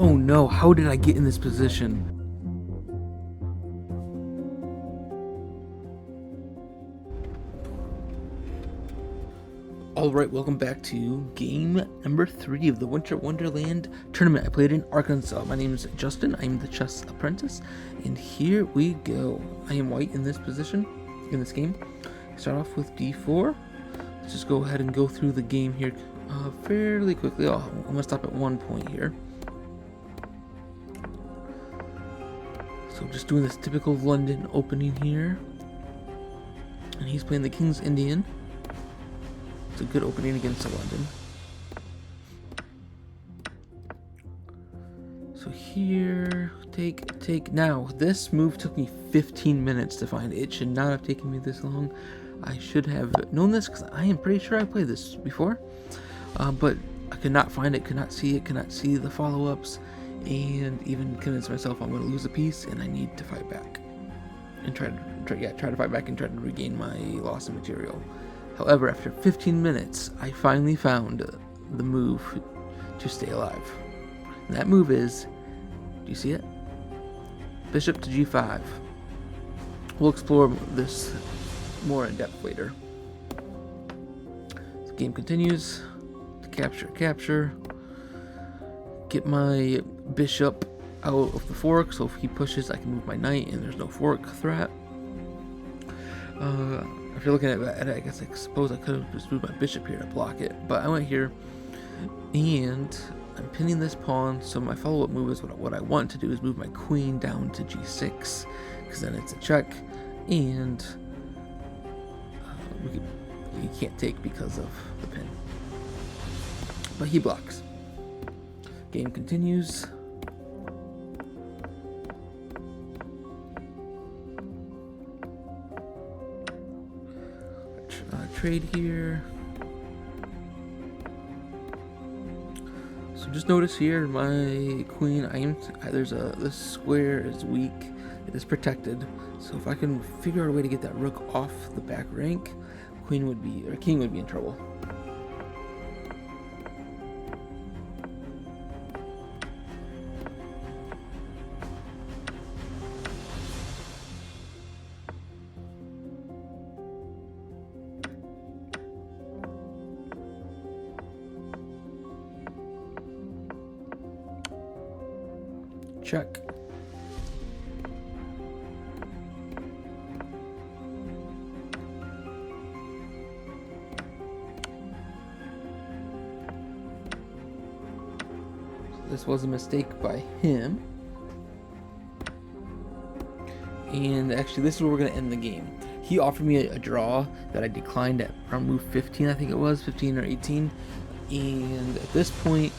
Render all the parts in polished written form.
Oh no, how did I get in this position? Alright, welcome back to game number 3 of the Winter Wonderland tournament. I played in Arkansas. My name is Justin. I'm the chess apprentice. And here we go. I am white in this position, in this game. Start off with d4. Let's just go ahead and go through the game here fairly quickly. Oh, I'm going to stop at 1 point here. So just doing this typical London opening here. And he's playing the King's Indian. It's a good opening against the London. So here, take. Now, this move took me 15 minutes to find. It should not have taken me this long. I should have known this because I am pretty sure I played this before. But I could not find it, could not see it, could not see the follow-ups, and even convince myself I'm going to lose a piece and I need to fight back. And try to fight back and try to regain my lost material. However, after 15 minutes, I finally found the move to stay alive. And that move is, do you see it? Bishop to g5. We'll explore this more in depth later. The game continues. Capture. Get my bishop out of the fork, so if he pushes, I can move my knight, and there's no fork threat. If you're looking at it, I guess I suppose I could have just moved my bishop here to block it, but I went here, and I'm pinning this pawn, so my follow-up move is what I want to do is move my queen down to g6, because then it's a check, and he can't take because of the pin. But he blocks. Game continues. Trade here. So just notice here, my queen. This square is weak. It is protected. So if I can figure out a way to get that rook off the back rank, king would be in trouble. Check. So this was a mistake by him. And actually, this is where we're going to end the game. He offered me a draw that I declined at around move 15, I think it was, 15 or 18. And at this point,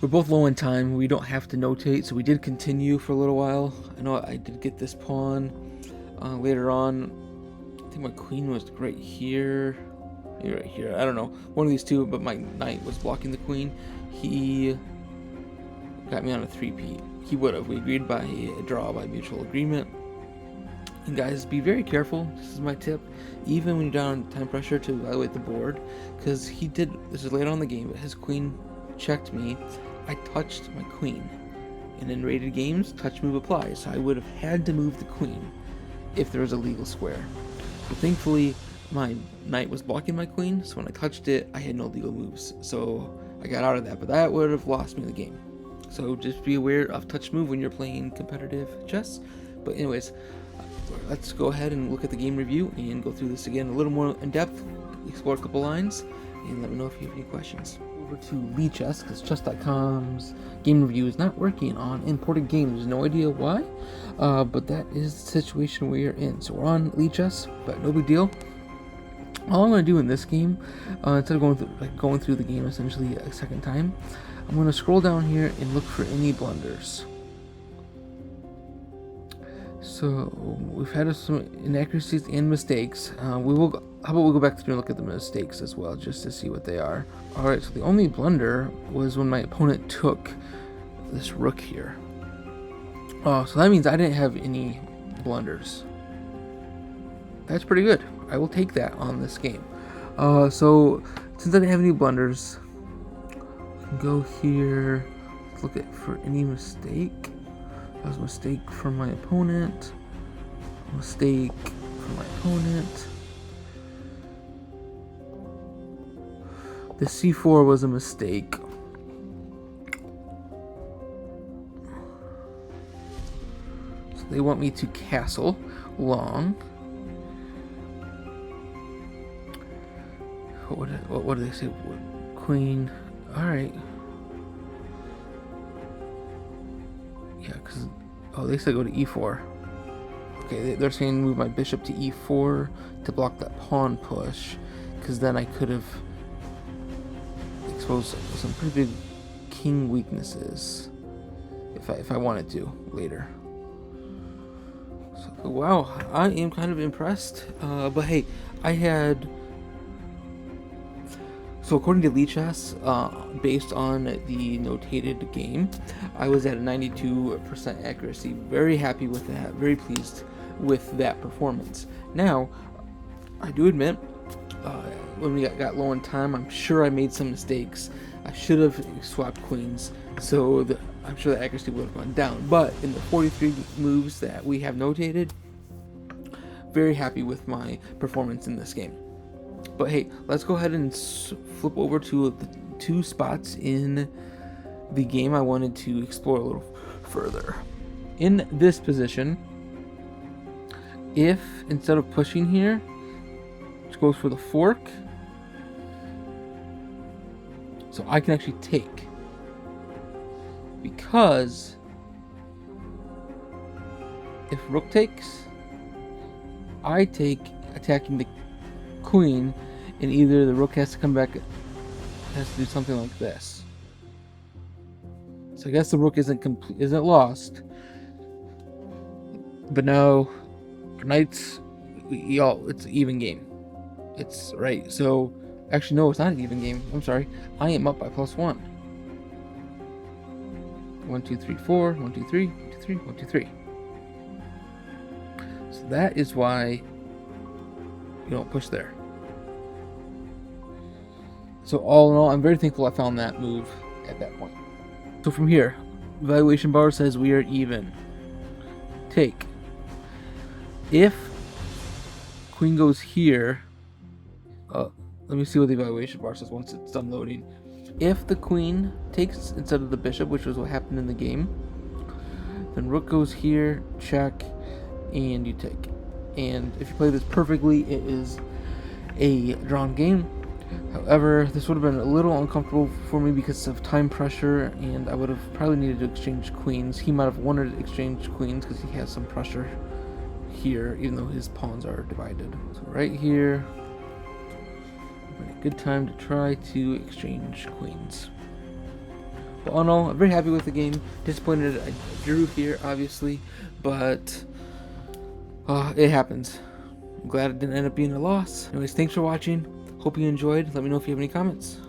we're both low in time. We don't have to notate, so we did continue for a little while. I know I did get this pawn later on. I think my queen was right here. Right here. I don't know. One of these two, but my knight was blocking the queen. He got me on a 3-peat. He would have. We agreed by a draw by mutual agreement. And guys, be very careful. This is my tip. Even when you're down on time pressure, to evaluate the board. Because he did, this is later on in the game, but his queen checked me. I touched my queen, and in rated games, touch move applies, so I would have had to move the queen if there was a legal square. But thankfully, my knight was blocking my queen, so when I touched it, I had no legal moves, so I got out of that, but that would have lost me the game. So just be aware of touch move when you're playing competitive chess. But anyways, let's go ahead and look at the game review and go through this again a little more in depth, explore a couple lines, and let me know if you have any questions. Over to Lichess, because chess.com's game review is not working on imported games. There's no idea why, but that is the situation we are in. So we're on Lichess, but no big deal. All I'm going to do in this game, instead of going through the game essentially a second time, I'm going to scroll down here and look for any blunders. So we've had some inaccuracies and mistakes. How about we go back through and look at the mistakes as well, just to see what they are. Alright, so the only blunder was when my opponent took this rook here. So that means I didn't have any blunders. That's pretty good. I will take that on this game. So since I didn't have any blunders, I can go here, Let's look at for any mistake. That was a mistake from my opponent. Mistake from my opponent. The c4 was a mistake. So they want me to castle long. What do they say? Queen. Alright. Yeah, because... Oh, they said go to e4. Okay, they're saying move my bishop to e4 to block that pawn push. Because then I could have exposed some pretty big king weaknesses. If I wanted to, later. So, wow, I am kind of impressed. But hey, I had... So according to Lichess, based on the notated game, I was at a 92% accuracy. Very happy with that. Very pleased with that performance. Now, I do admit, when we got low on time, I'm sure I made some mistakes. I should have swapped queens, so I'm sure the accuracy would have gone down. But in the 43 moves that we have notated, very happy with my performance in this game. But hey, let's go ahead and flip over to the two spots in the game I wanted to explore a little further. In this position, if instead of pushing here, it goes for the fork, so I can actually take. Because if rook takes, I take attacking the queen, and either the rook has to come back, has to do something like this. So I guess the rook isn't lost, but now for knights, it's an even game. It's right. So actually, no, it's not an even game. I'm sorry. I am up by +1. 1, 2, 3, 4. 1, 2, 3. 1, 2, 3. 1, 2, 3. So that is why you don't push there. So all in all, I'm very thankful I found that move at that point. So from here, evaluation bar says we are even. Take. If queen goes here, let me see what the evaluation bar says once it's done loading. If the queen takes instead of the bishop, which was what happened in the game, then rook goes here, check, and you take. And if you play this perfectly, it is a drawn game. However, this would have been a little uncomfortable for me because of time pressure, and I would have probably needed to exchange queens. He might have wanted to exchange queens because he has some pressure here, even though his pawns are divided. So right here, a good time to try to exchange queens. But all in all, I'm very happy with the game. Disappointed I drew here, obviously, but it happens. I'm glad it didn't end up being a loss. Anyways, thanks for watching. Hope you enjoyed. Let me know if you have any comments.